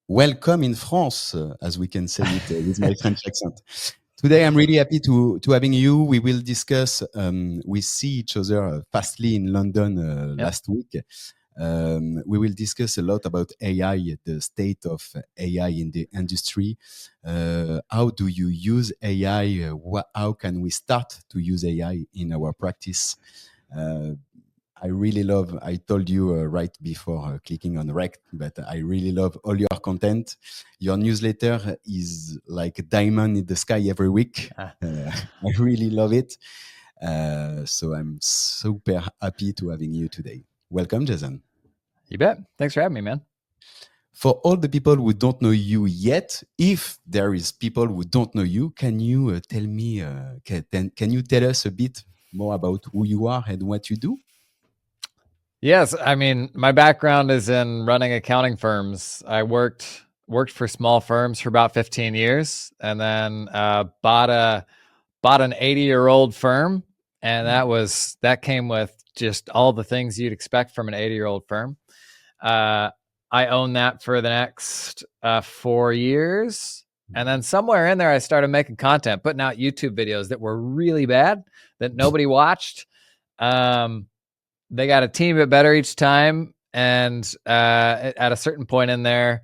welcome in France, as we can say it with my French accent. Today, I'm really happy to having you. We will discuss. We see each other fastly in London last week. We will discuss a lot about AI, the state of AI in the industry. How do you use AI? How can we start to use AI in our practice? I really love, I told you right before clicking on rec, but I really love all your content. Your newsletter is like a diamond in the sky every week. I really love it. So I'm super happy to having you today. Welcome, Jason. You bet. Thanks for having me, man. For all the people who don't know you yet, if there is people who don't know you, can you tell me, can you tell us a bit more about who you are and what you do? Yes, I mean, my background is in running accounting firms. I worked for small firms for about 15 years, and then bought an 80-year-old firm, and that came with just all the things you'd expect from an 80-year-old firm. I owned that for the next 4 years, and then somewhere in there, I started making content, putting out YouTube videos that were really bad that nobody watched. They got a teeny bit better each time. And at a certain point in there,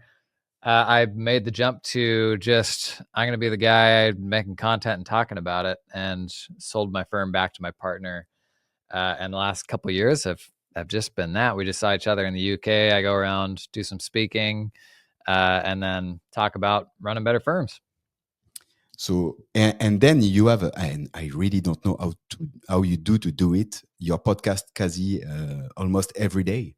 I made the jump to I'm going to be the guy making content and talking about it, and sold my firm back to my partner. And the last couple of years have just been that. We just saw each other in the UK. I go around, do some speaking, and then talk about running better firms. So, and then you have, and I really don't know how you do it, your podcast quasi almost every day.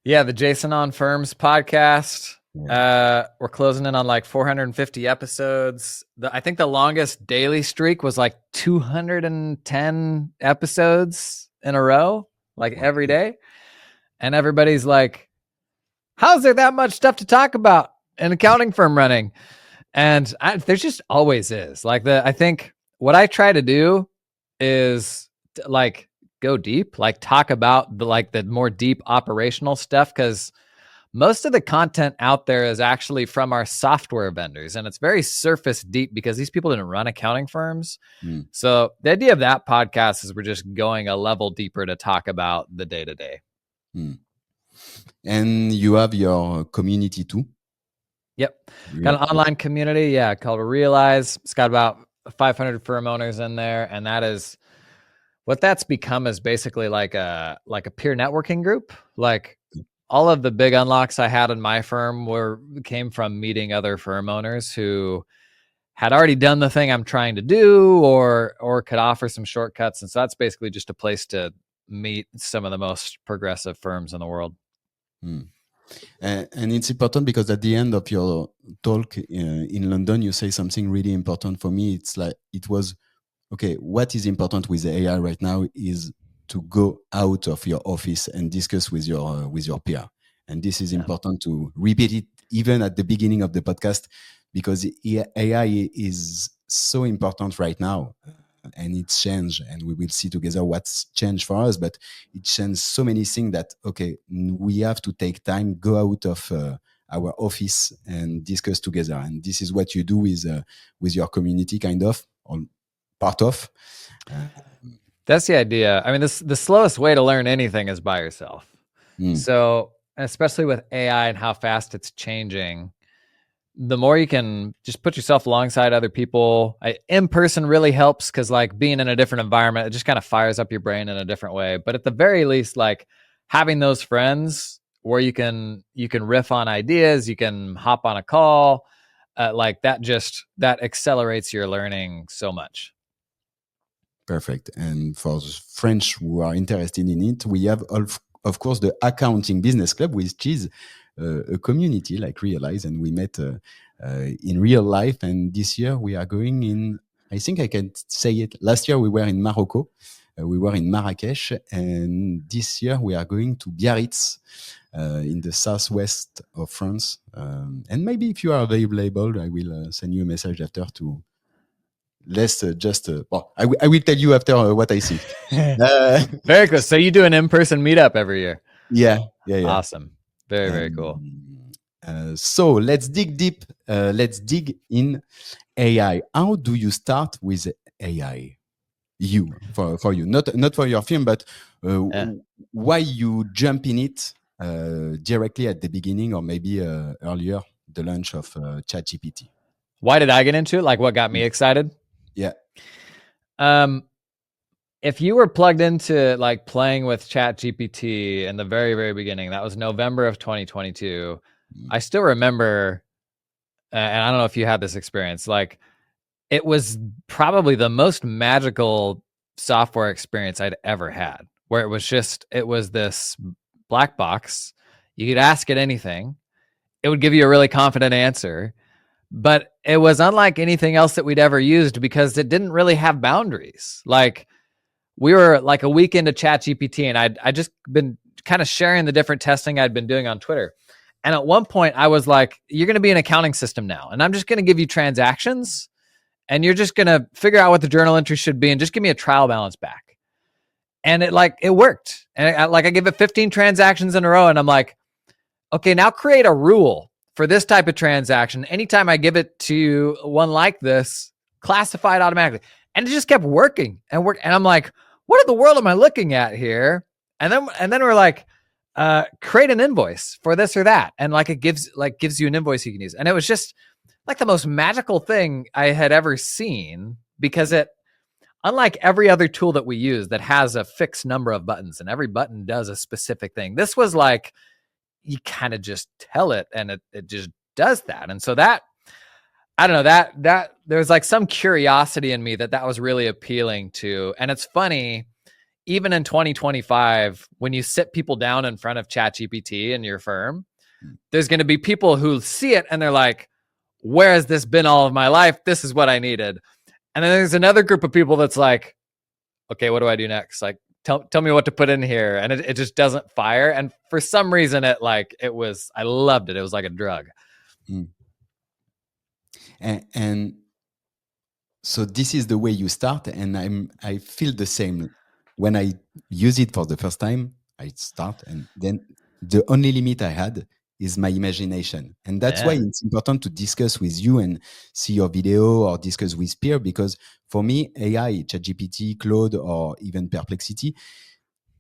Yeah, the Jason on Firms podcast. Yeah. We're closing in on like 450 episodes. I think the longest daily streak was like 210 episodes in a row, like every day. And everybody's like, how's there that much stuff to talk about in accounting firm running? And there's just always is. I think what I try to do is like go deep, like talk about the more deep operational stuff, because most of the content out there is actually from our software vendors, and it's very surface deep because these people didn't run accounting firms. So the idea of that podcast is we're just going a level deeper to talk about the day-to-day. And you have your community too? Yep. Got an online community, called Realize. It's got about 500 firm owners in there, and that is what that's become is basically like a peer networking group. Like all of the big unlocks I had in my firm came from meeting other firm owners who had already done the thing I'm trying to do, or could offer some shortcuts. And so that's basically just a place to meet some of the most progressive firms in the world. And it's important because at the end of your talk in London, you say something really important for me. It's like, it was, okay, what is important with AI right now is to go out of your office and discuss with your peer. And this is important to repeat it even at the beginning of the podcast, because AI is so important right now. And it's changed, and we will see together what's changed for us, but it changed so many things that, okay, we have to take time, go out of our office and discuss together. And this is what you do with your community, kind of, or part of. That's the idea. I mean, the slowest way to learn anything is by yourself. So, especially with AI and how fast it's changing, the more you can just put yourself alongside other people. In person really helps, because like being in a different environment, it just kind of fires up your brain in a different way. But at the very least, like having those friends where you can riff on ideas, you can hop on a call, like that accelerates your learning so much. Perfect. And for the French who are interested in it, we have, of course, the Accounting Business Club, which is a community like Realize, and we met in real life. And this year we are going in, I think I can say it, last year we were in Morocco, we were in Marrakesh, and this year we are going to Biarritz in the southwest of France. And maybe if you are available, I will send you a message after to let's I will tell you after what I think. Very cool. So you do an in-person meetup every year? Yeah. Awesome. Very, very cool. So let's dig deep. Let's dig in AI. How do you start with AI? For you, not for your film, but why you jump in it directly at the beginning, or maybe earlier, the launch of ChatGPT? Why did I get into it? Like, what got me excited? Yeah. If you were plugged into like playing with ChatGPT in the very, very beginning, that was November of 2022. I still remember, and I don't know if you had this experience, like it was probably the most magical software experience I'd ever had, where it was this black box. You could ask it anything. It would give you a really confident answer, but it was unlike anything else that we'd ever used because it didn't really have boundaries. Like, we were like a week into ChatGPT, and I just been kind of sharing the different testing I'd been doing on Twitter. And at one point I was like, you're going to be an accounting system now, and I'm just going to give you transactions, and you're just going to figure out what the journal entry should be and just give me a trial balance back. And it worked. And I give it 15 transactions in a row, and I'm like, okay, now create a rule for this type of transaction. Anytime I give it to one like this, classify it automatically. And it just kept working and work. And I'm like, what in the world am I looking at here? And then we're like, create an invoice for this or that. And like, it gives you an invoice you can use. And it was just like the most magical thing I had ever seen, because it, unlike every other tool that we use that has a fixed number of buttons and every button does a specific thing, this was like, you kind of just tell it and it just does that. And so that, I don't know, that there was like some curiosity in me that was really appealing to. And it's funny, even in 2025, when you sit people down in front of ChatGPT in your firm, there's going to be people who see it and they're like, where has this been all of my life? This is what I needed. And then there's another group of people that's like, okay, what do I do next? Like, tell me what to put in here. And it just doesn't fire. And for some reason, I loved it. It was like a drug. Mm. And so this is the way you start, and I feel the same when I use it for the first time. I start, and then the only limit I had is my imagination, and that's why it's important to discuss with you and see your video or discuss with peer, because for me, AI, ChatGPT, Claude, or even Perplexity,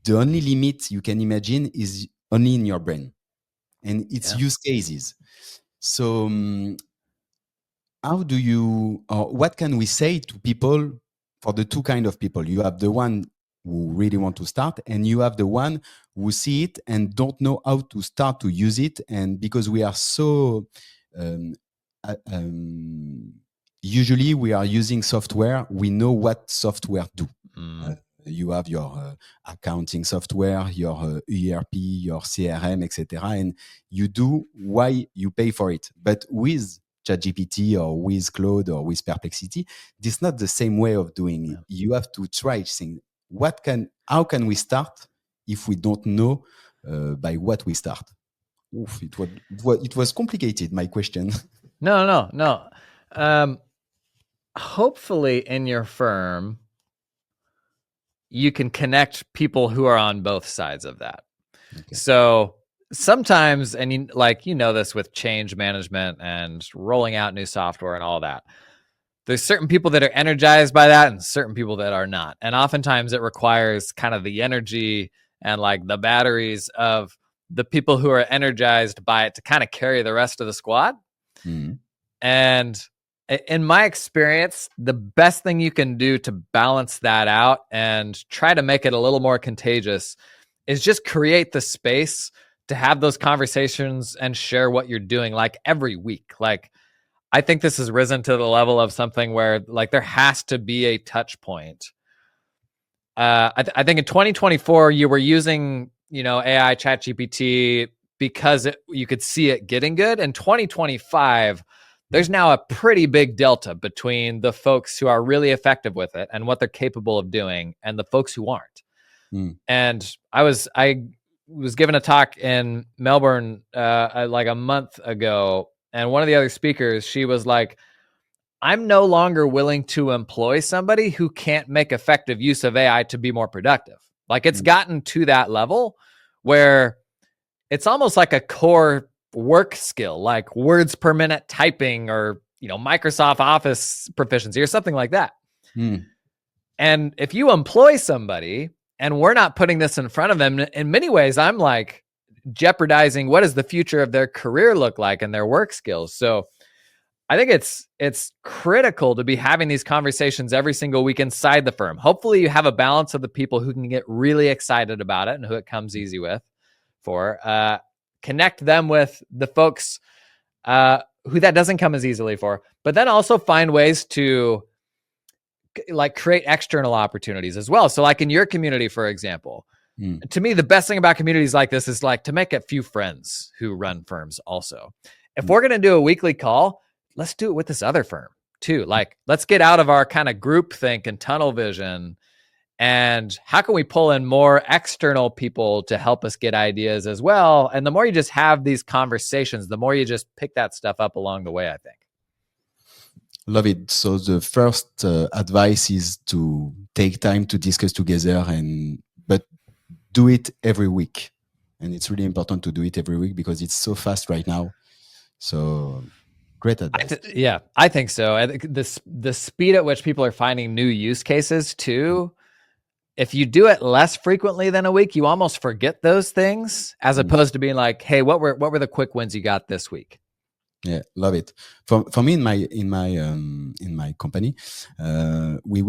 the only limit you can imagine is only in your brain and its use cases. So how do you, or what can we say to people, for the two kind of people? You have the one who really want to start, and you have the one who see it and don't know how to start to use it. And because we are so, usually we are using software, we know what software do. You have your accounting software, your ERP, your CRM, etc. And you do why you pay for it. But with ChatGPT or with Claude or with Perplexity, this is not the same way of doing it. You have to try saying, how can we start if we don't know by what we start? Oof, it was complicated, my question. No. Hopefully in your firm, you can connect people who are on both sides of that. Okay. So sometimes, and you know this with change management and rolling out new software and all that, there's certain people that are energized by that and certain people that are not. And oftentimes it requires kind of the energy and like the batteries of the people who are energized by it to kind of carry the rest of the squad. Mm-hmm. And in my experience, the best thing you can do to balance that out and try to make it a little more contagious is just create the space to have those conversations and share what you're doing, like every week. Like, I think this has risen to the level of something where like there has to be a touch point. I think in 2024, you were using, AI ChatGPT because you could see it getting good. In 2025, there's now a pretty big delta between the folks who are really effective with it and what they're capable of doing and the folks who aren't. And I was given a talk in Melbourne like a month ago, and one of the other speakers, she was like, I'm no longer willing to employ somebody who can't make effective use of AI to be more productive. Like, it's gotten to that level where it's almost like a core work skill, like words per minute typing, or Microsoft Office proficiency or something like that. And if you employ somebody and we're not putting this in front of them, in many ways, I'm like jeopardizing what does the future of their career look like and their work skills. So I think it's critical to be having these conversations every single week inside the firm. Hopefully you have a balance of the people who can get really excited about it and who it comes easy with connect them with the folks who that doesn't come as easily for, but then also find ways to like create external opportunities as well. So like in your community, for example, to me, the best thing about communities like this is like to make a few friends who run firms also. If we're going to do a weekly call, let's do it with this other firm too. Like, let's get out of our kind of group think and tunnel vision. And how can we pull in more external people to help us get ideas as well? And the more you just have these conversations, the more you just pick that stuff up along the way, I think. Love it. So the first advice is to take time to discuss together, but do it every week. And it's really important to do it every week because it's so fast right now. So great advice. I think so. I think the speed at which people are finding new use cases too, if you do it less frequently than a week, you almost forget those things as opposed to being like, hey, what were the quick wins you got this week? Yeah, love it. For me, in my company, we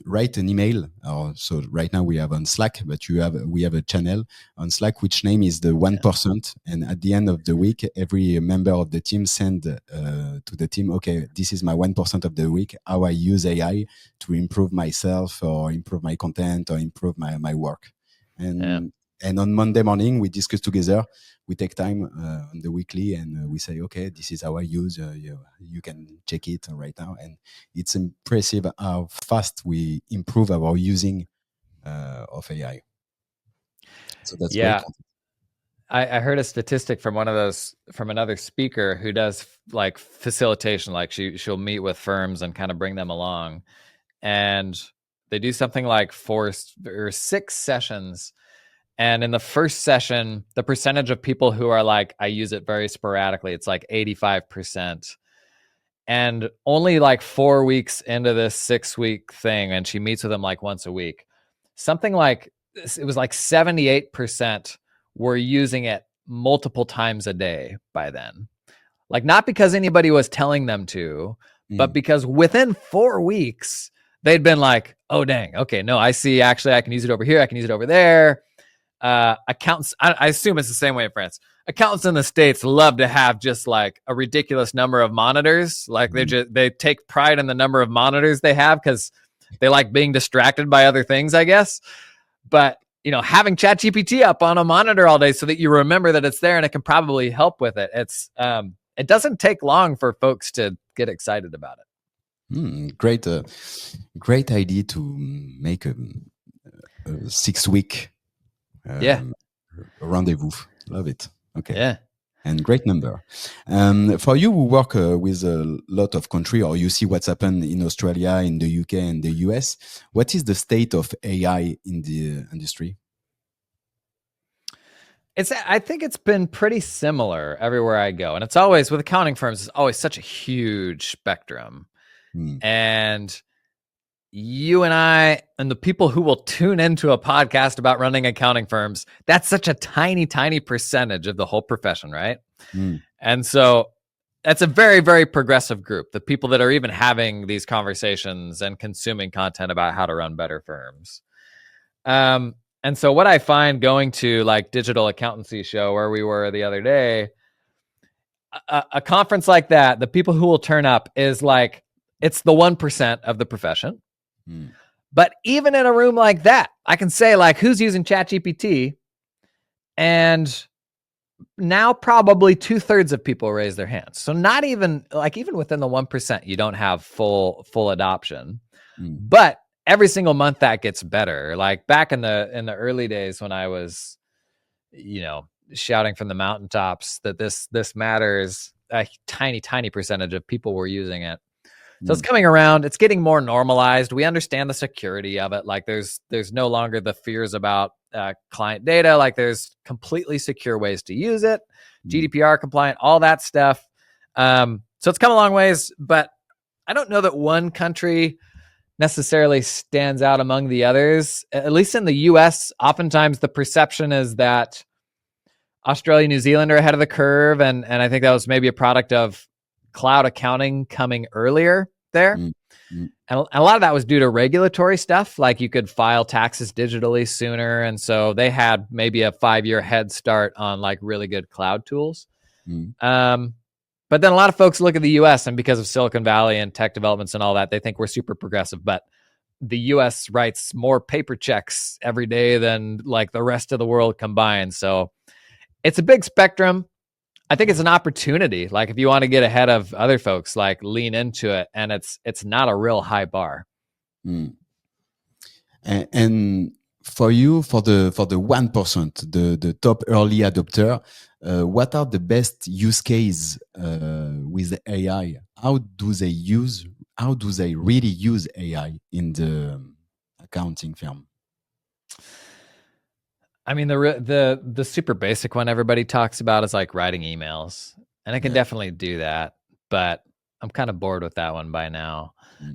write an email. So right now we have on Slack, but we have a channel on Slack which name is the 1%. And at the end of the week, every member of the team send to the team, okay, this is my 1% of the week. How I use AI to improve myself or improve my content or improve my work. And on Monday morning, we discuss together. We take time on the weekly and we say, okay, this is how I use. You can check it right now. And it's impressive how fast we improve our using of AI. So that's great. I heard a statistic from another speaker who does like facilitation, like she'll meet with firms and kind of bring them along. And they do something like 4 or 6 sessions. And in the first session, the percentage of people who are like, I use it very sporadically, it's like 85%. And only like 4 weeks into this 6-week thing, and she meets with them like once a week, something like, it was like 78% were using it multiple times a day by then. Like, not because anybody was telling them to, but because within 4 weeks, they'd been like, oh, dang, okay, no, I see, actually, I can use it over here, I can use it over there. Accountants, I assume it's the same way in France. Accountants in the States love to have just like a ridiculous number of monitors. Like they take pride in the number of monitors they have because they like being distracted by other things, I guess. But having ChatGPT up on a monitor all day so that you remember that it's there and it can probably help with it. It doesn't take long for folks to get excited about it. Great idea to make a 6-week rendezvous. Love it. Okay. Yeah. And great number. For you who work with a lot of country, or you see what's happened in Australia, in the UK and the US, what is the state of AI in the industry? I think it's been pretty similar everywhere I go. And it's always, with accounting firms, it's always such a huge spectrum. And you and I and the people who will tune into a podcast about running accounting firms, that's such a tiny, tiny percentage of the whole profession, right? And so that's a very, very progressive group, the people that are even having these conversations and consuming content about how to run better firms. And so what I find going to like Digital Accountancy Show, where we were the other day, a conference like that, the people who will turn up is like, it's the 1% of the profession. But even in a room like that, I can say like, who's using ChatGPT? And now probably 2/3 of people raise their hands. So not even within the 1%, you don't have full adoption. But every single month that gets better. Like back in the early days when I was, shouting from the mountaintops that this matters, a tiny, tiny percentage of people were using it. So it's coming around. It's getting more normalized. We understand the security of it. Like there's no longer the fears about client data. Like there's completely secure ways to use it GDPR compliant, all that stuff. So it's come a long ways, but I don't know that one country necessarily stands out among the others. At least in the US, oftentimes the perception is that Australia, New Zealand are ahead of the curve. And I think that was maybe a product of cloud accounting coming earlier there. And a lot of that was due to regulatory stuff, like you could file taxes digitally sooner. And so they had maybe a 5-year head start on like really good cloud tools. But then a lot of folks look at the US, and because of Silicon Valley and tech developments and all that, they think we're super progressive. But the US writes more paper checks every day than like the rest of the world combined. So it's a big spectrum. I think it's an opportunity. Like if you want to get ahead of other folks, like lean into it, and it's not a real high bar. And for you, for the 1%, the top early adopter, what are the best use case with AI? How do they really use AI in the accounting firm? I mean, the super basic one everybody talks about is like writing emails, and I can definitely do that, but I'm kind of bored with that one by now.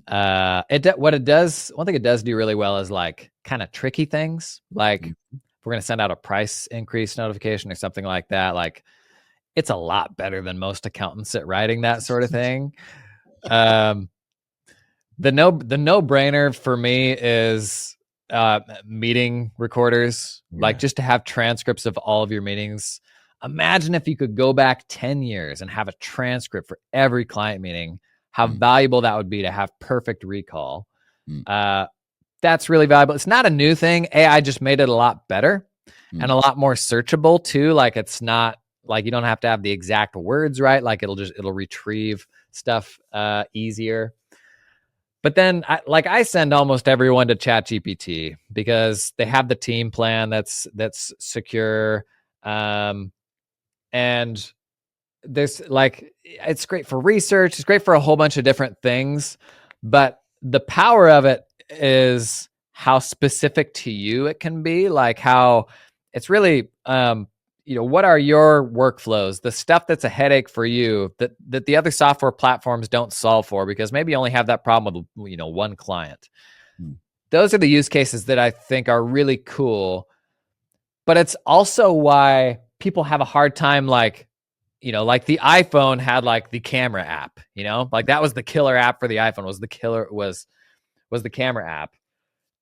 One thing it does do really well is like kind of tricky things. Like if we're gonna send out a price increase notification or something like that, like it's a lot better than most accountants at writing that sort of thing. The no-brainer for me is meeting recorders, like just to have transcripts of all of your meetings. Imagine if you could go back 10 years and have a transcript for every client meeting, how valuable that would be to have perfect recall. That's really valuable. It's not a new thing. AI just made it a lot better and a lot more searchable too. Like it's not like you don't have to have the exact words right. Like it'll retrieve stuff easier. But then I send almost everyone to ChatGPT because they have the team plan that's secure. And there's like, it's great for research. It's great for a whole bunch of different things, but the power of it is how specific to you it can be. Like how it's really, what are your workflows, the stuff that's a headache for you that the other software platforms don't solve for, because maybe you only have that problem with, one client. Those are the use cases that I think are really cool, but it's also why people have a hard time, like the iPhone had like the camera app, like that was the killer app for the iPhone was the camera app.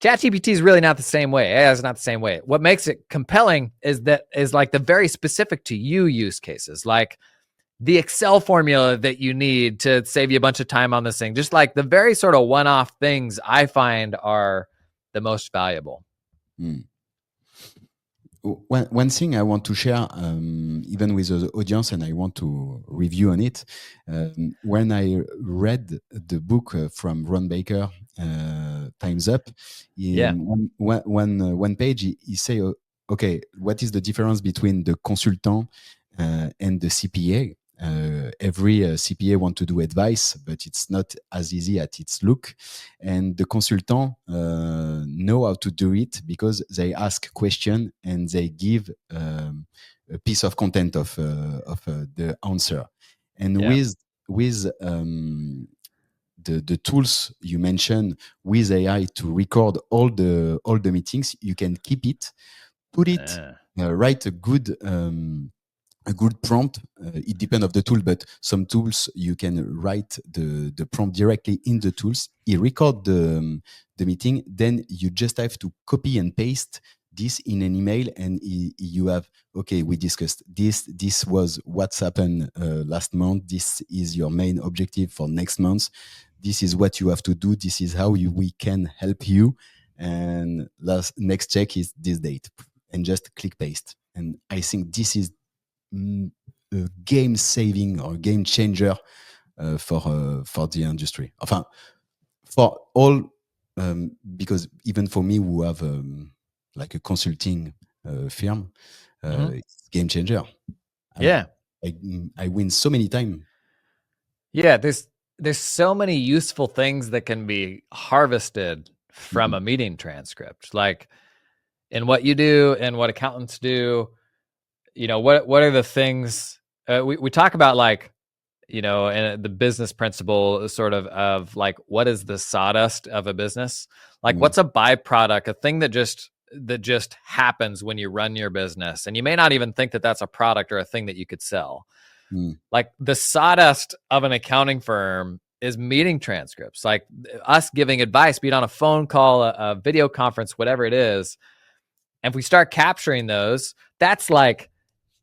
ChatGPT is really not the same way. AI is not the same way. What makes it compelling is like the very specific to you use cases, like the Excel formula that you need to save you a bunch of time on this thing. Just like the very sort of one-off things I find are the most valuable. One thing I want to share, even with the audience, and I want to review on it. When I read the book from Ron Baker, Time's Up, one page, he say, okay, what is the difference between the consultant and the CPA? Every CPA want to do advice, but it's not as easy as it look. And the consultant know how to do it because they ask question and they give a piece of content of the answer. And with the tools you mentioned with AI to record all the meetings, you can keep it, put it, write a good prompt. It depends on the tool, but some tools you can write the prompt directly in the tools. You record the meeting, then you just have to copy and paste this in an email, and you have, okay, we discussed this. This was what's happened last month. This is your main objective for next month. This is what you have to do. This is how we can help you. And next check is this date, and just click paste. And I think this is a game saving or game changer for the industry. Enfin, for all, because even for me who have like a consulting firm, it's game changer. I win so many times. Yeah, there's so many useful things that can be harvested from a meeting transcript, like in what you do and what accountants do. What are the things we talk about like, and the business principle is sort of like, what is the sawdust of a business? Like, what's a byproduct, a thing that just happens when you run your business, and you may not even think that that's a product or a thing that you could sell. Like the sawdust of an accounting firm is meeting transcripts, like us giving advice, be it on a phone call, a video conference, whatever it is. And if we start capturing those, that's like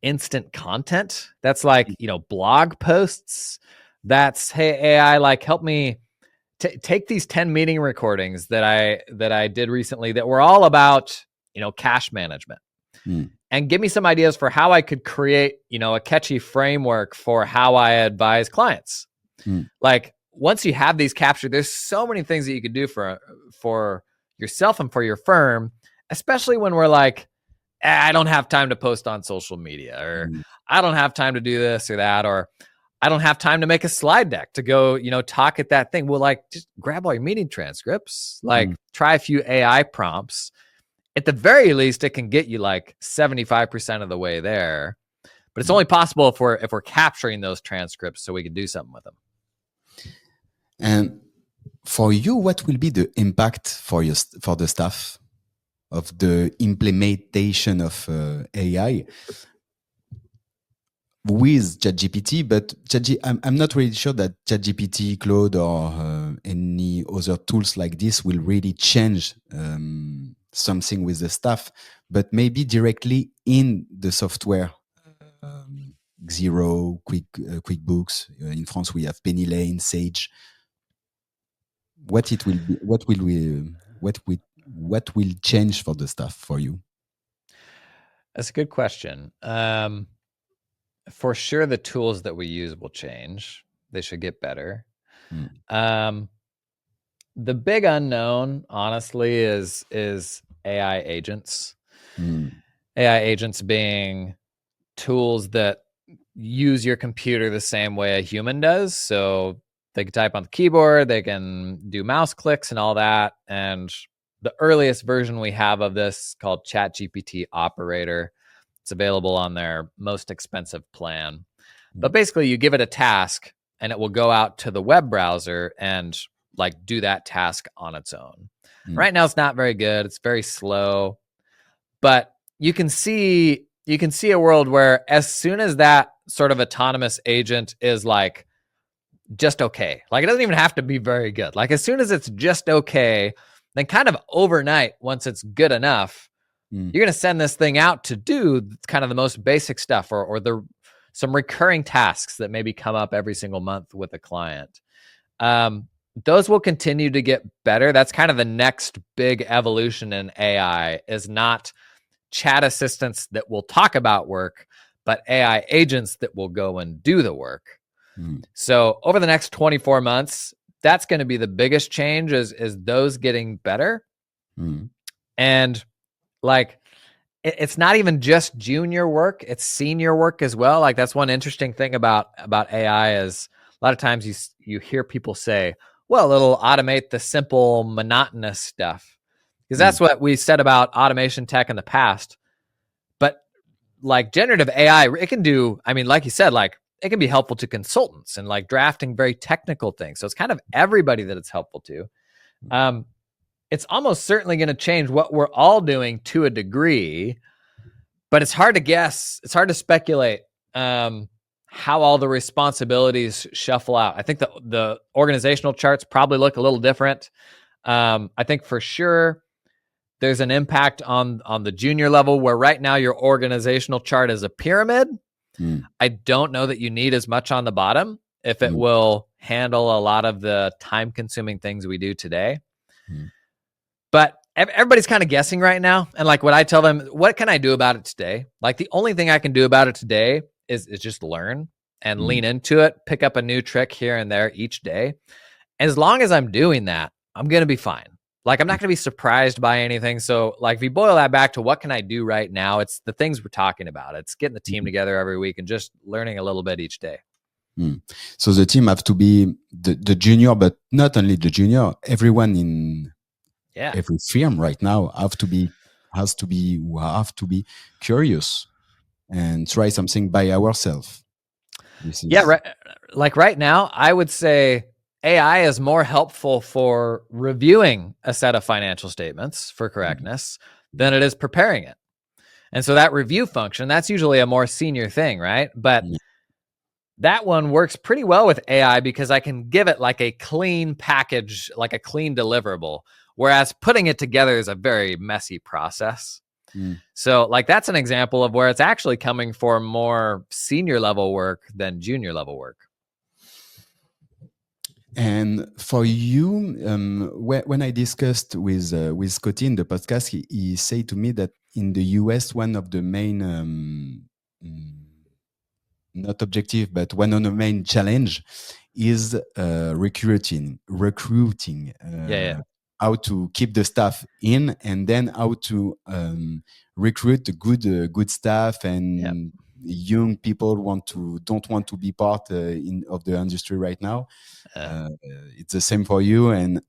instant content. That's like, blog posts. That's, hey, AI, like, help me take these 10 meeting recordings that I did recently that were all about, cash management. And give me some ideas for how I could create, a catchy framework for how I advise clients. Like, once you have these captured, there's so many things that you could do for yourself and for your firm, especially when we're like, I don't have time to post on social media, or I don't have time to do this or that, or I don't have time to make a slide deck to go, talk at that thing. Well, like, just grab all your meeting transcripts, like try a few AI prompts. At the very least, it can get you like 75% of the way there, but it's only possible if we're capturing those transcripts so we can do something with them. And for you, what will be the impact for the staff of the implementation of AI with ChatGPT? But I'm not really sure that ChatGPT, Claude, or any other tools like this will really change something with the staff, but maybe directly in the software. Xero, QuickBooks. In France, we have Penny Lane, Sage. What will change for the staff for you? That's a good question. For sure, the tools that we use will change. They should get better. The big unknown, honestly, is AI agents. AI agents being tools that use your computer the same way a human does. So they can type on the keyboard, they can do mouse clicks and all that. And the earliest version we have of this, called ChatGPT Operator, it's available on their most expensive plan. But basically, you give it a task and it will go out to the web browser and like do that task on its own. Right now, it's not very good. It's very slow. But you can see a world where as soon as that sort of autonomous agent is like just okay, like it doesn't even have to be very good. Like as soon as it's just okay, then kind of overnight, once it's good enough, you're going to send this thing out to do kind of the most basic stuff or some recurring tasks that maybe come up every single month with a client. Those will continue to get better. That's kind of the next big evolution in AI, is not chat assistants that will talk about work, but AI agents that will go and do the work. So over the next 24 months, that's going to be the biggest change, is those getting better. And like, it's not even just junior work, it's senior work as well. Like that's one interesting thing about AI, is a lot of times you hear people say, well, it'll automate the simple, monotonous stuff. Because that's what we said about automation tech in the past. But like generative AI, it can do, I mean, like you said, like it can be helpful to consultants and like drafting very technical things. So it's kind of everybody that it's helpful to. It's almost certainly going to change what we're all doing to a degree, but it's hard to guess. It's hard to speculate how all the responsibilities shuffle out. I think the organizational charts probably look a little different. I think for sure there's an impact on the junior level, where right now your organizational chart is a pyramid. I don't know that you need as much on the bottom if it will handle a lot of the time-consuming things we do today. But everybody's kind of guessing right now. And like what I tell them, what can I do about it today? Like the only thing I can do about it today is just learn and lean into it, pick up a new trick here and there each day. As long as I'm doing that, I'm going to be fine. Like I'm not going to be surprised by anything. So like if you boil that back to what can I do right now, it's the things we're talking about. It's getting the team together every week and just learning a little bit each day. So the team have to be the junior, but not only the junior, everyone in every firm right now have to be curious and try something by ourselves. Yeah, right. Like right now, I would say AI is more helpful for reviewing a set of financial statements for correctness than it is preparing it. And so that review function, that's usually a more senior thing, right? But that one works pretty well with AI because I can give it like a clean package, like a clean deliverable, whereas putting it together is a very messy process. So like that's an example of where it's actually coming for more senior level work than junior level work. And for you, when I discussed with Scotty in the podcast, he said to me that in the US, one of the main not objective, but one of the main challenge is recruiting. How to keep the staff in, and then how to recruit good staff, and young people don't want to be part of the industry right now. It's the same for you. And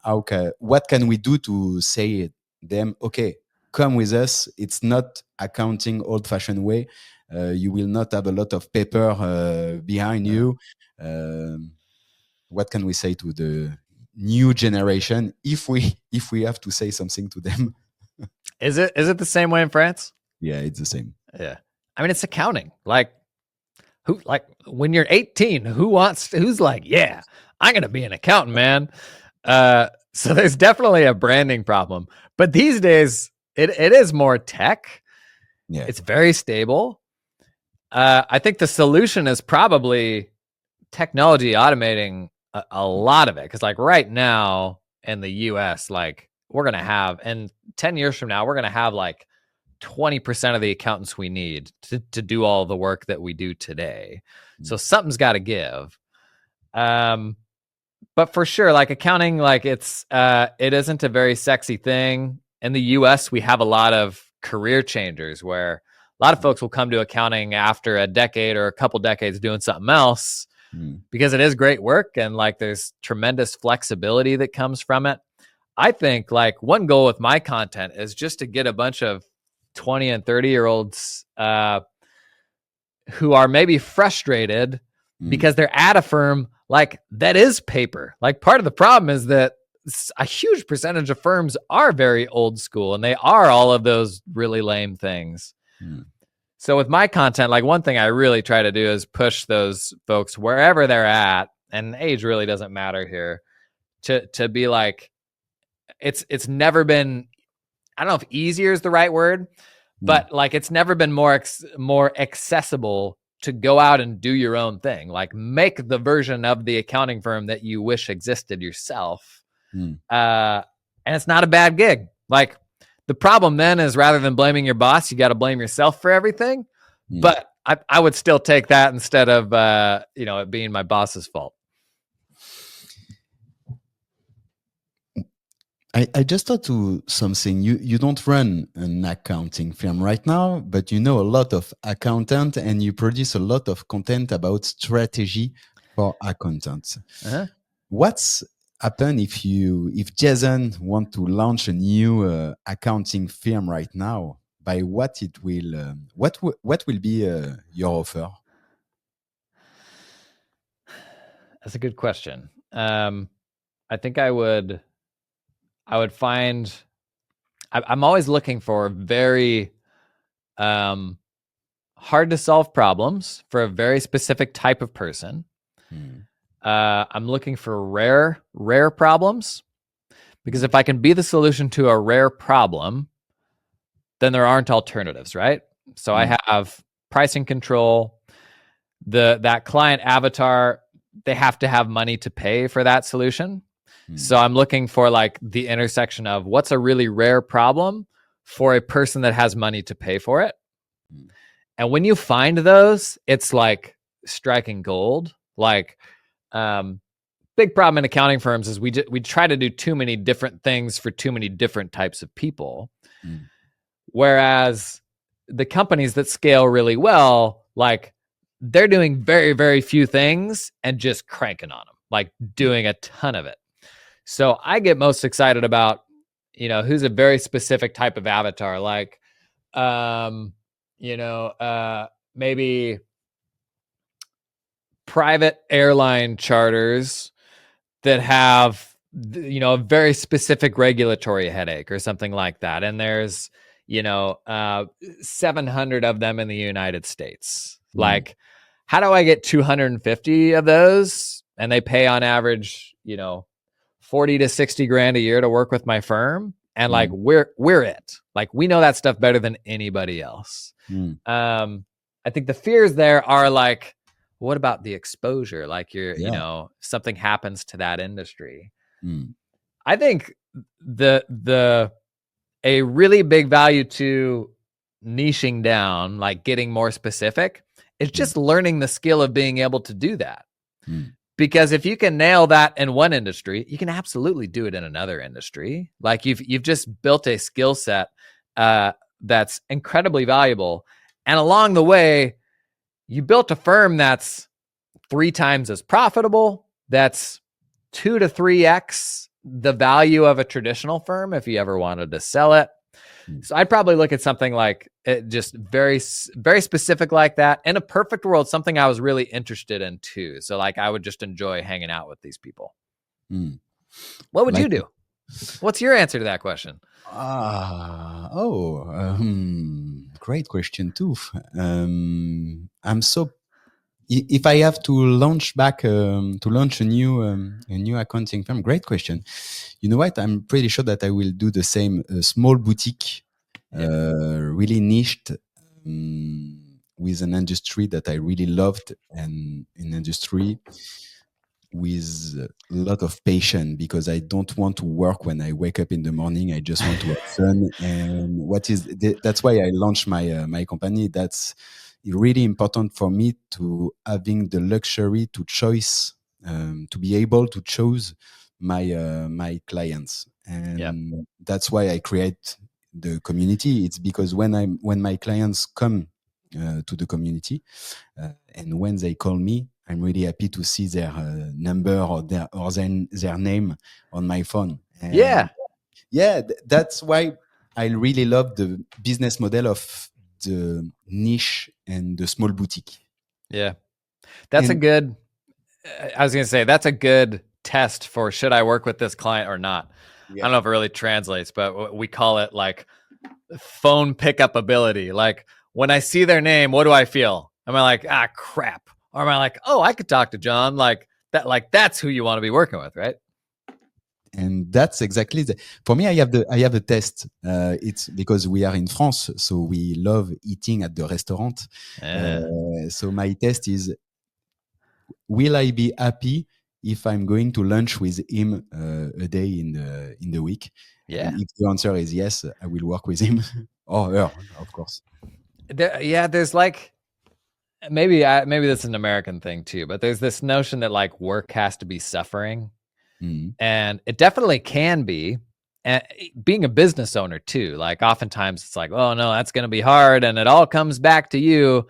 what can we do to say them, okay, come with us? It's not accounting old-fashioned way. You will not have a lot of paper behind you. What can we say to the new generation if we have to say something to them? Is it the same way in France? Yeah, it's the same. Yeah, I mean, it's accounting. Like when you're 18, who's like, yeah, I'm gonna be an accountant, man. So there's definitely a branding problem. But these days, it is more tech. Yeah, it's very stable. I think the solution is probably technology automating a lot of it. Because like right now in the US, like we're going to have, and 10 years from now, we're going to have like 20% of the accountants we need to do all the work that we do today. So something's got to give. But for sure, like accounting, like it isn't a very sexy thing. In the US, we have a lot of career changers where a lot of folks will come to accounting after a decade or a couple decades doing something else because it is great work and like there's tremendous flexibility that comes from it. I think like one goal with my content is just to get a bunch of 20 and 30-year-olds who are maybe frustrated because they're at a firm like that is paper. Like part of the problem is that a huge percentage of firms are very old school and they are all of those really lame things. So with my content, like one thing I really try to do is push those folks wherever they're at, and age really doesn't matter here, to be like, it's never been, I don't know if easier is the right word, but like it's never been more accessible to go out and do your own thing. Like make the version of the accounting firm that you wish existed yourself. And it's not a bad gig. Like the problem then is rather than blaming your boss, you got to blame yourself for everything. But I would still take that instead of, it being my boss's fault. I just thought to something. You don't run an accounting firm right now, but you know a lot of accountant and you produce a lot of content about strategy for accountants. What's happen if Jason want to launch a new accounting firm right now? By what it will what will be your offer? That's a good question. I think I would find, I'm always looking for very hard to solve problems for a very specific type of person. I'm looking for rare problems, because if I can be the solution to a rare problem, then there aren't alternatives, right? So I have pricing control, that client avatar, they have to have money to pay for that solution. So I'm looking for like the intersection of what's a really rare problem for a person that has money to pay for it. And when you find those, it's like striking gold. Like, big problem in accounting firms is we try to do too many different things for too many different types of people. Whereas the companies that scale really well, like they're doing very, very few things and just cranking on them, like doing a ton of it. So I get most excited about, who's a very specific type of avatar, like, maybe private airline charters that have, a very specific regulatory headache or something like that. And there's, 700 of them in the United States. Like, how do I get 250 of those? And they pay on average, 40 to 60 grand a year to work with my firm. And like, we're it. Like, we know that stuff better than anybody else. I think the fears there are like, what about the exposure? Like something happens to that industry. I think a really big value to niching down, like getting more specific, is just learning the skill of being able to do that. Because if you can nail that in one industry, you can absolutely do it in another industry. Like you've just built a skill set that's incredibly valuable. And along the way, you built a firm that's 3 times as profitable, that's 2 to 3x the value of a traditional firm if you ever wanted to sell it. So I'd probably look at something like just very, very specific like that. In a perfect world, something I was really interested in too. So like I would just enjoy hanging out with these people. What would you do? What's your answer to that question? Great question too. If I have to launch a new accounting firm, great question. You know what? I'm pretty sure that I will do the same. A small boutique, really niched, with an industry that I really loved, and an industry with a lot of patience, because I don't want to work when I wake up in the morning. I just want to have fun. And that's why I launched my company. That's really important for me, to having the luxury to choose, to be able to choose my clients. And that's why I create the community. It's because when my clients come to the community, and when they call me, I'm really happy to see their number or their name on my phone. And that's why I really love the business model of the niche and the small boutique. Yeah, that's I was going to say, that's a good test for, should I work with this client or not? I don't know if it really translates, but we call it like phone pickup ability. Like, when I see their name, what do I feel? Am I like, crap? Or am I like, oh, I could talk to John? Like that's who you want to be working with, right? And that's exactly for me. I have a test. It's because we are in France, so we love eating at the restaurant. So my test is, will I be happy if I'm going to lunch with him a day in the week? And if the answer is yes, I will work with him or her, of course. There's like, maybe this is an American thing too, but there's this notion that like work has to be suffering. And it definitely can be. And being a business owner too, like oftentimes it's like, oh no, that's going to be hard, and it all comes back to you.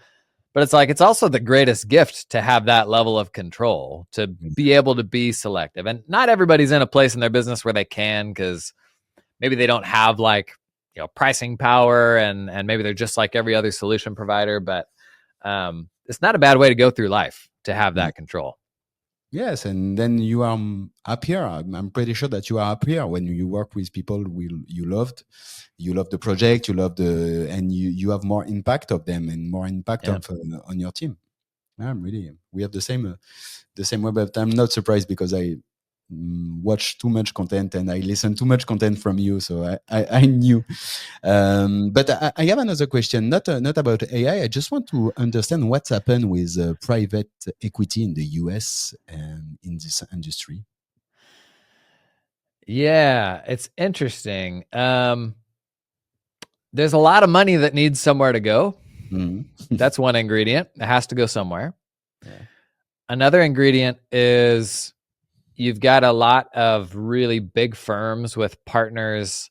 But it's like, it's also the greatest gift to have that level of control, to be able to be selective. And not everybody's in a place in their business where they can, because maybe they don't have like, pricing power, and maybe they're just like every other solution provider. But it's not a bad way to go through life, to have that control. Yes, and then you are happier. I'm pretty sure that you are happier when you work with people you loved. You love the project, and you have more impact of them, and more impact on your team. We have the same way, but I'm not surprised, because I watch too much content and I listen too much content from you, so I knew. But I have another question, not about AI. I just want to understand what's happened with private equity in the US and in this industry. Yeah, it's interesting. There's a lot of money that needs somewhere to go. That's one ingredient. It has to go somewhere. Another ingredient is, you've got a lot of really big firms with partners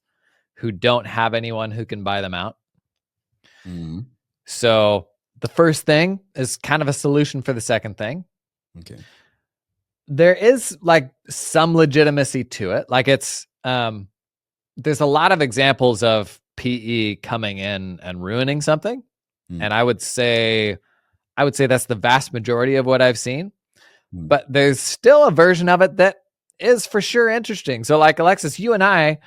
who don't have anyone who can buy them out. So the first thing is kind of a solution for the second thing. Okay. There is like some legitimacy to it. Like there's a lot of examples of PE coming in and ruining something. And I would say I would say that's the vast majority of what I've seen. But there's still a version of it that is for sure interesting. So like Alexis, you and I,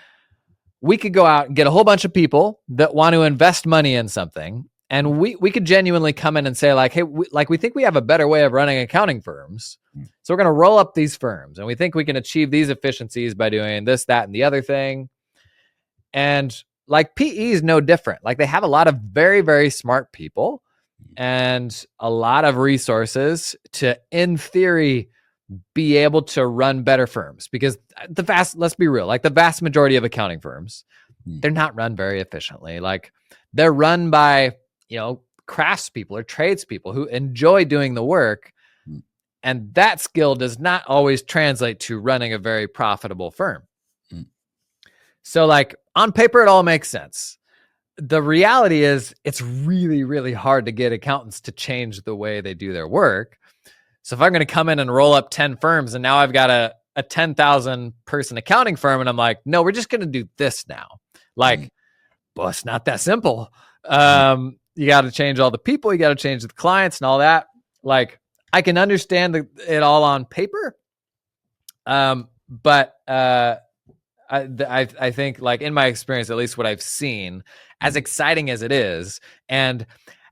we could go out and get a whole bunch of people that want to invest money in something. And we could genuinely come in and say like, hey, we think we have a better way of running accounting firms. So we're going to roll up these firms and we think we can achieve these efficiencies by doing this, that, and the other thing. And like PE is no different. Like they have a lot of very, very smart people and a lot of resources to, in theory, be able to run better firms, because let's be real, like the vast majority of accounting firms, they're not run very efficiently. Like they're run by, craftspeople or tradespeople who enjoy doing the work. And that skill does not always translate to running a very profitable firm. So like on paper, it all makes sense. The reality is it's really, really hard to get accountants to change the way they do their work. So if I'm going to come in and roll up 10 firms and now I've got a 10,000 person accounting firm and I'm like, no, we're just going to do this now. Like, well, it's not that simple. You got to change all the people. You got to change the clients and all that. Like I can understand it all on paper. But I think like in my experience, at least what I've seen, as exciting as it is, and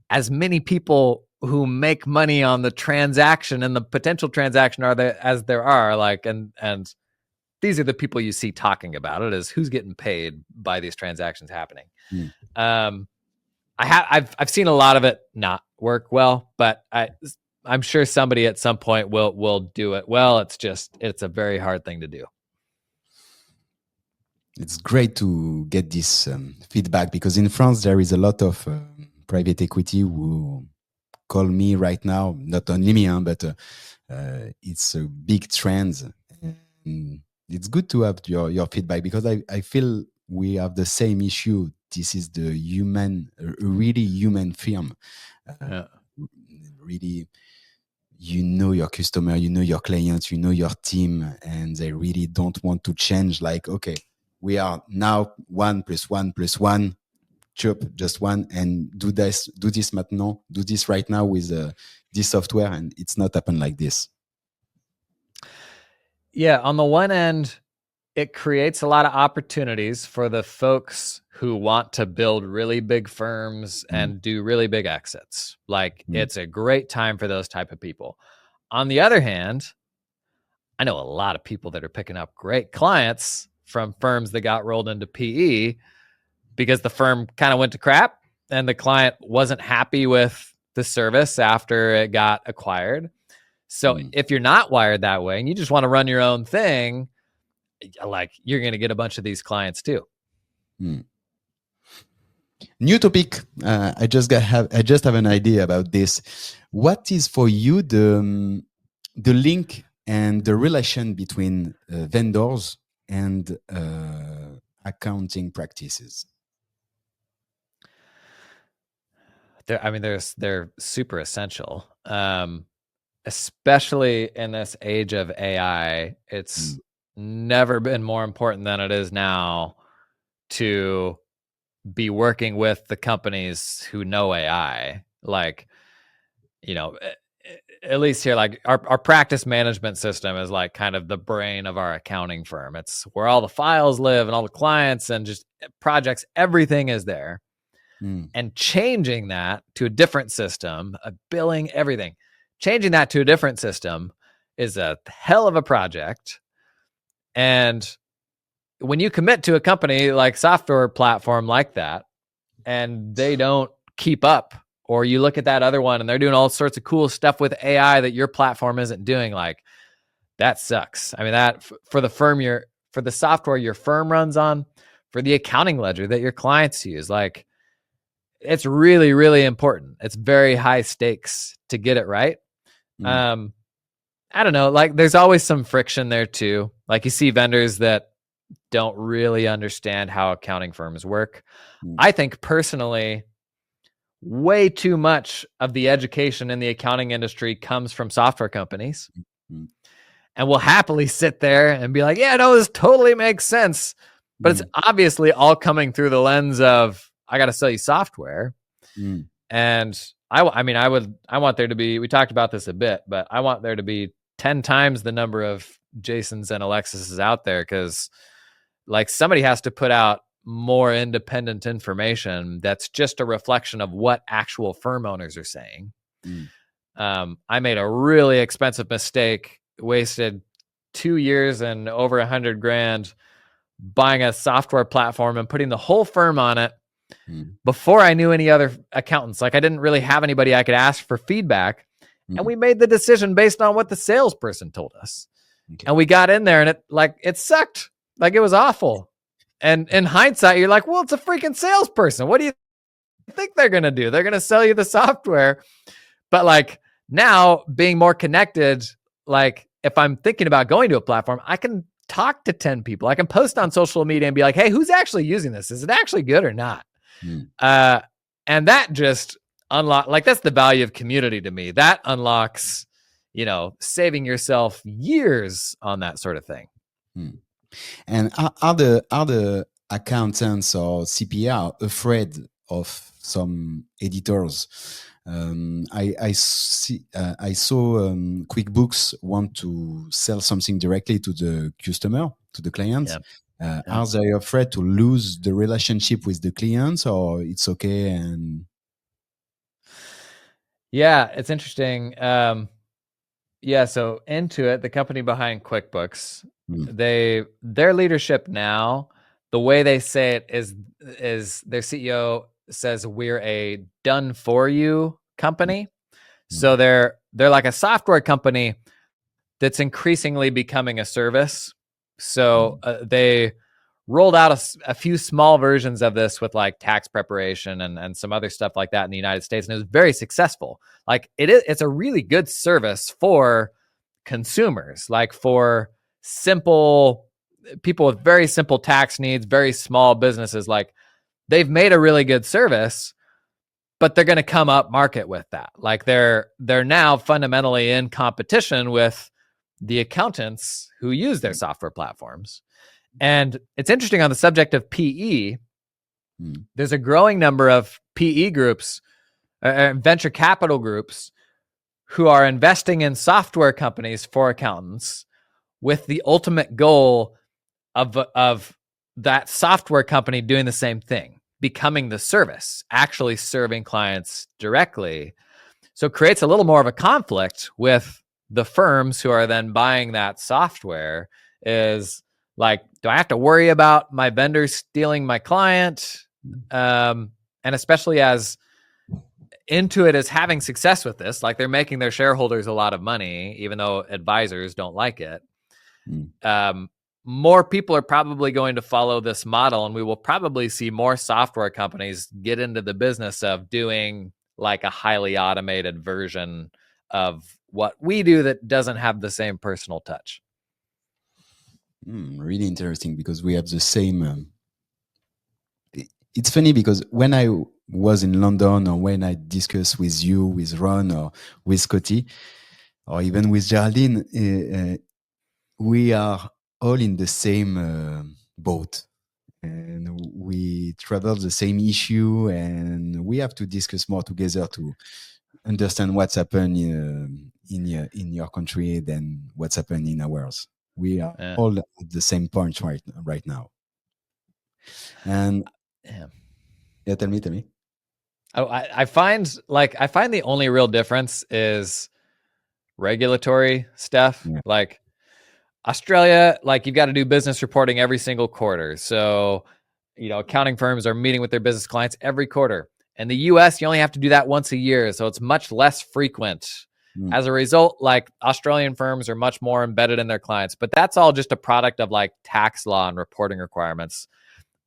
as many people who make money on the transaction and the potential transaction as there are, like, and these are the people you see talking about it, is who's getting paid by these transactions happening. I've seen a lot of it not work well, but I'm sure somebody at some point will do it well. It's a very hard thing to do. It's great to get this feedback, because in France there is a lot of private equity who call me right now, not only me, but it's a big trend. And it's good to have your feedback, because I feel we have the same issue. This is the really human firm. Really, your customer, your clients, your team, and they really don't want to change. Like, okay, we are now 1 + 1 + 1, chop just one, and do this maintenant, do this right now with this software, and it's not happen like this. Yeah, on the one end, it creates a lot of opportunities for the folks who want to build really big firms and do really big exits. Like it's a great time for those type of people. On the other hand, I know a lot of people that are picking up great clients from firms that got rolled into PE because the firm kind of went to crap and the client wasn't happy with the service after it got acquired. So if you're not wired that way and you just want to run your own thing, like you're going to get a bunch of these clients too. New topic. I just have an idea about this. What is for you the link and the relation between vendors and accounting practices? They're super essential, especially in this age of AI. It's never been more important than it is now to be working with the companies who know AI. Like, at least here, like our practice management system is like kind of the brain of our accounting firm. It's where all the files live and all the clients and just projects, everything is there. And changing that to a different system, billing, everything, changing that to a different system is a hell of a project. And when you commit to a company like software platform like that, and they don't keep up, or you look at that other one and they're doing all sorts of cool stuff with AI that your platform isn't doing, like that sucks. I mean, that for the firm, for the software your firm runs on, for the accounting ledger that your clients use, like it's really, really important. It's very high stakes to get it right. I don't know, like there's always some friction there too. Like you see vendors that don't really understand how accounting firms work. I think personally, way too much of the education in the accounting industry comes from software companies. And we'll happily sit there and be like, yeah, no, this totally makes sense. But it's obviously all coming through the lens of, I got to sell you software. And I want there to be, we talked about this a bit, but I want there to be 10 times the number of Jasons and Alexis's out there, because like somebody has to put out more independent information that's just a reflection of what actual firm owners are saying. I made a really expensive mistake, wasted 2 years and over $100,000 buying a software platform and putting the whole firm on it before I knew any other accountants. Like I didn't really have anybody I could ask for feedback. And we made the decision based on what the salesperson told us. And we got in there and it sucked. Like it was awful. And in hindsight, you're like, well, it's a freaking salesperson. What do you think they're going to do? They're going to sell you the software. But like now being more connected, like if I'm thinking about going to a platform, I can talk to 10 people. I can post on social media and be like, hey, who's actually using this? Is it actually good or not? And that just that's the value of community to me. That unlocks, saving yourself years on that sort of thing. And are the accountants or CPA afraid of some editors? I saw QuickBooks want to sell something directly to the customer, to the client. Are they afraid to lose the relationship with the clients, or it's okay? And yeah, it's interesting. So Intuit, the company behind QuickBooks, their leadership now, the way they say it is their CEO says we're a done for you company. So they're like a software company that's increasingly becoming a service. So they rolled out a few small versions of this with like tax preparation and some other stuff like that in the United States. And it was very successful. Like it's a really good service for consumers, like for simple people with very simple tax needs, very small businesses. Like they've made a really good service, but they're going to come up market with that. Like they're now fundamentally in competition with the accountants who use their software platforms. And it's interesting on the subject of PE, there's a growing number of PE groups, venture capital groups, who are investing in software companies for accountants with the ultimate goal of that software company doing the same thing, becoming the service, actually serving clients directly. So it creates a little more of a conflict with the firms who are then buying that software. Is like, do I have to worry about my vendors stealing my client? And especially as Intuit is having success with this, like they're making their shareholders a lot of money, even though advisors don't like it. More people are probably going to follow this model, and we will probably see more software companies get into the business of doing like a highly automated version of what we do that doesn't have the same personal touch. Really interesting, because we have the same. It's funny because when I was in London, or when I discuss with you, with Ron, or with Scotty, or even with Geraldine, we are all in the same boat, and we travel the same issue, and we have to discuss more together to understand what's happened in your country than what's happened in ours. We are all at the same point right now. And tell me. Oh, I find the only real difference is regulatory stuff. Like Australia, like you've got to do business reporting every single quarter. So, accounting firms are meeting with their business clients every quarter. In the US, you only have to do that once a year. So it's much less frequent. As a result, like Australian firms are much more embedded in their clients, but that's all just a product of like tax law and reporting requirements.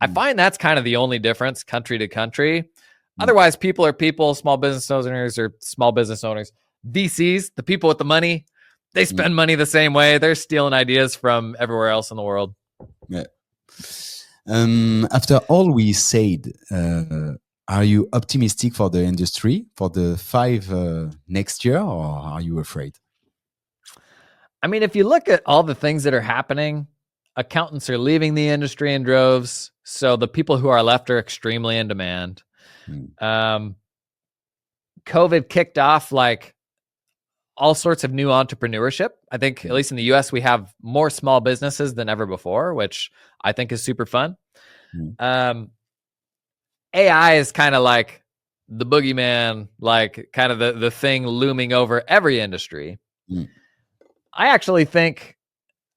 I find that's kind of the only difference country to country. Otherwise, people are people, small business owners are small business owners. VCs, the people with the money, they spend money the same way. They're stealing ideas from everywhere else in the world. Yeah. After all we said, are you optimistic for the industry for the 5 next year, or are you afraid? I mean, if you look at all the things that are happening, accountants are leaving the industry in droves. So the people who are left are extremely in demand. COVID kicked off like all sorts of new entrepreneurship. I think at least in the US, we have more small businesses than ever before, which I think is super fun. AI is kind of like the boogeyman, like kind of the thing looming over every industry. I actually think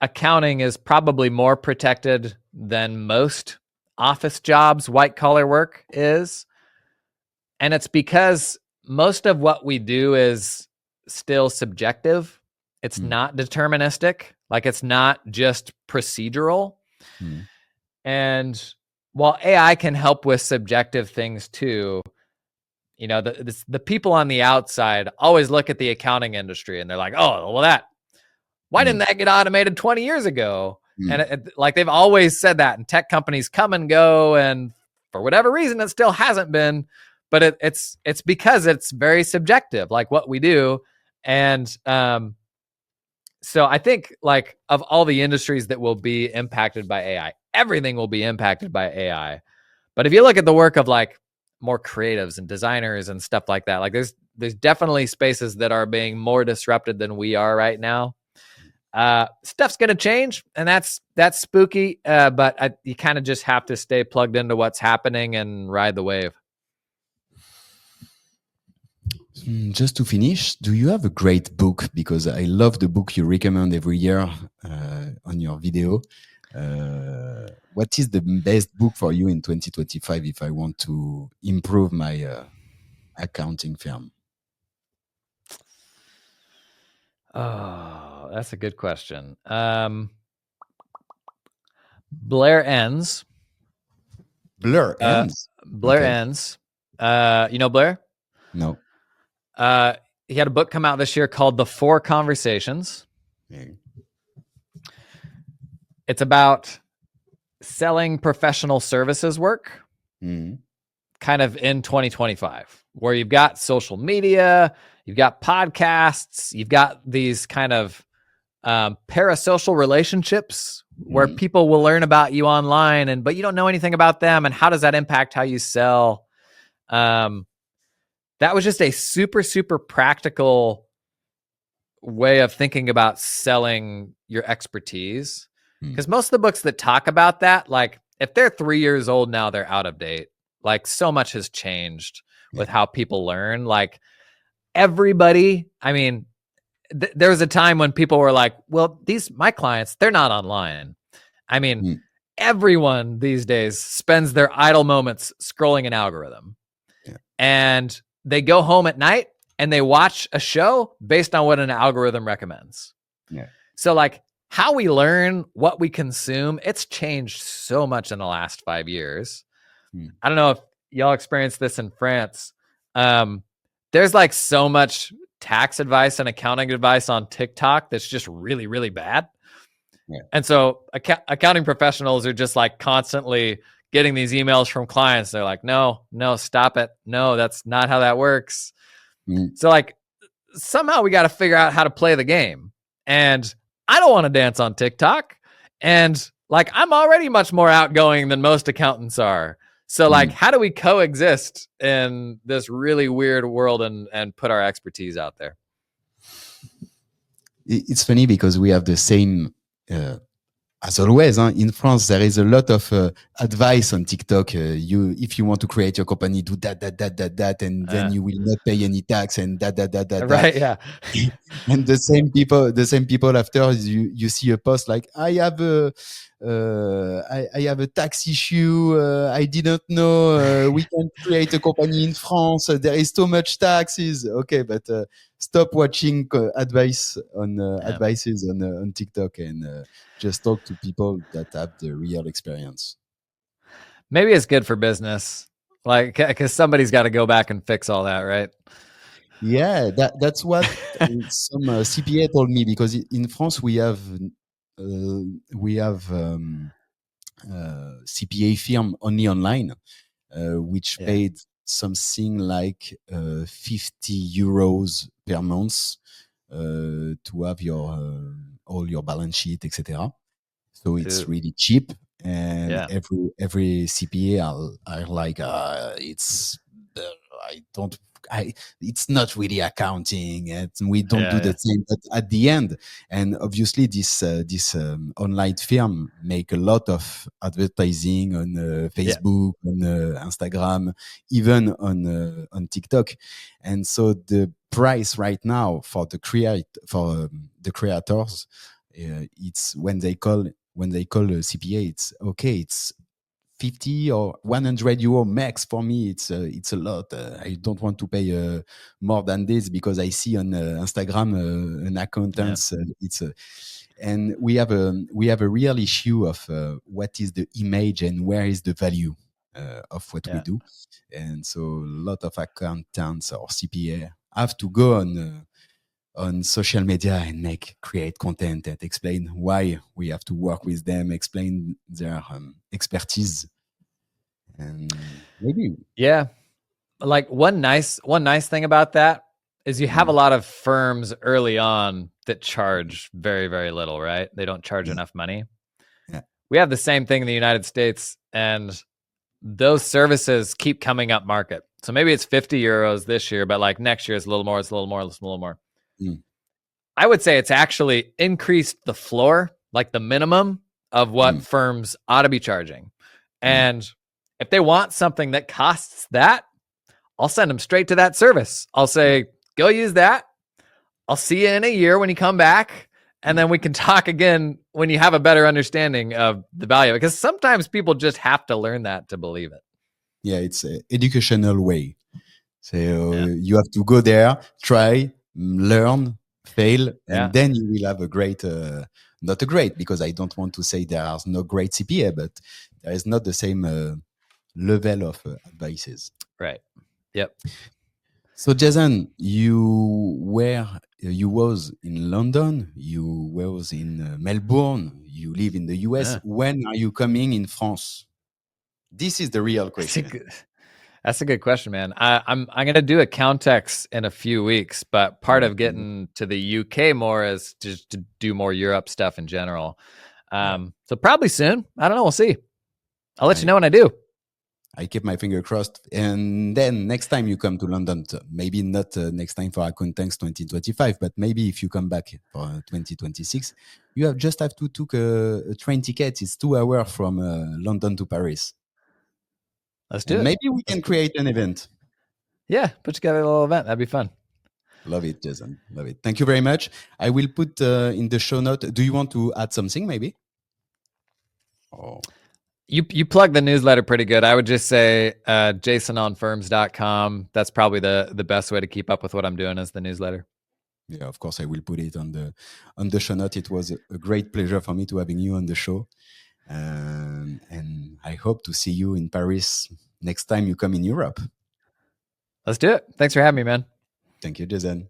accounting is probably more protected than most office jobs, white collar work is. And it's because most of what we do is still subjective. It's not deterministic. Like it's not just procedural. And while AI can help with subjective things too, you know, the people on the outside always look at the accounting industry and they're like, oh, well, why didn't that get automated 20 years ago? And like they've always said that, and tech companies come and go, and for whatever reason, it still hasn't been. But it's because it's very subjective, like what we do. And so I think like of all the industries that will be impacted by AI, everything will be impacted by AI. But if you look at the work of like more creatives and designers and stuff like that, like there's definitely spaces that are being more disrupted than we are right now. Stuff's gonna change, and that's spooky. But you kind of just have to stay plugged into what's happening and ride the wave. Just to finish, do you have a great book? Because I love the book you recommend every year on your video. What is the best book for you in 2025 if I want to improve my accounting firm? Oh, that's a good question. Blair Ends. Blair Ends? Blair Ends. You know Blair? No. He had a book come out this year called The 4 Conversations. It's about selling professional services work kind of in 2025, where you've got social media, you've got podcasts, you've got these kind of parasocial relationships where people will learn about you online, but you don't know anything about them, and how does that impact how you sell? That was just a super, super practical way of thinking about selling your expertise. Because most of the books that talk about that, like if they're 3 years old now, they're out of date. Like so much has changed with how people learn. Like everybody, I mean, there was a time when people were like, well, my clients, they're not online. I mean, everyone these days spends their idle moments scrolling an algorithm. And they go home at night and they watch a show based on what an algorithm recommends. So like how we learn, what we consume, it's changed so much in the last 5 years. I don't know if y'all experienced this in France. There's like so much tax advice and accounting advice on TikTok that's just really, really bad. And so accounting professionals are just like constantly getting these emails from clients. They're like, no, stop it. No, that's not how that works. So like somehow we got to figure out how to play the game. And I don't want to dance on TikTok. And like, I'm already much more outgoing than most accountants are. So like, how do we coexist in this really weird world and put our expertise out there? It's funny because we have the same, as always, in France, there is a lot of advice on TikTok. If you want to create your company, do that, and then you will not pay any tax and that. Right, yeah. And the same people after you see a post like, I have a tax issue. I didn't know we can create a company in France. There is too much taxes. Okay, but stop watching advices on TikTok and just talk to people that have the real experience. Maybe it's good for business, like because somebody's got to go back and fix all that, right? Yeah, that's what some CPA told me, because in France we have CPA firm only online, which paid something like 50 euros per month to have all your balance sheet, etc. So it's really cheap, and every CPA are like, I don't it's not really accounting, and we don't do the same. But at the end, and obviously this online firm make a lot of advertising on Facebook, on Instagram, even on TikTok, and so the price right now for the creators, it's when they call a CPA, it's okay, it's 50 or 100 euro max. For me, it's a lot. I don't want to pay more than this, because I see on Instagram an accountant. And we have a real issue of what is the image and where is the value of what we do. And so a lot of accountants or CPA have to go on social media and create content and explain why we have to work with them, explain their expertise. And maybe like one nice thing about that is you have a lot of firms early on that charge very, very little, right? They don't charge enough money. We have the same thing in the United States, and those services keep coming up market. So maybe it's 50 euros this year, but like next year it's a little more, it's a little more, it's a little more. I would say it's actually increased the floor, like the minimum of what firms ought to be charging. And if they want something that costs that, I'll send them straight to that service. I'll say, go use that. I'll see you in a year when you come back. And then we can talk again when you have a better understanding of the value. Because sometimes people just have to learn that to believe it. Yeah, it's an educational way. So you have to go there, try, learn, fail, and then you will have a great, not a great, because I don't want to say there are no great CPA, but there is not the same level of advices. Right. Yep. So Jason, you was in London, you was in Melbourne, you live in the US. When are you coming in France? This is the real question. That's a good question, man. I'm going to do a Countex in a few weeks, but part of getting to the UK more is just to do more Europe stuff in general. So probably soon. I don't know. We'll see. I'll let you know when I do. I keep my finger crossed. And then next time you come to London, maybe not next time for Accountanx 2025, but maybe if you come back for 2026, you have to take a train ticket. It's 2 hours from London to Paris. Let's do it. Maybe we can create an event. Yeah, put together a little event. That'd be fun. Love it, Jason. Love it. Thank you very much. I will put in the show note. Do you want to add something maybe? Oh. You plug the newsletter pretty good. I would just say jasononfirms.com. That's probably the best way to keep up with what I'm doing is the newsletter. Yeah, of course, I will put it on the show note. It was a great pleasure for me to having you on the show. And I hope to see you in Paris next time you come in Europe. Let's do it. Thanks for having me, man. Thank you, Jason.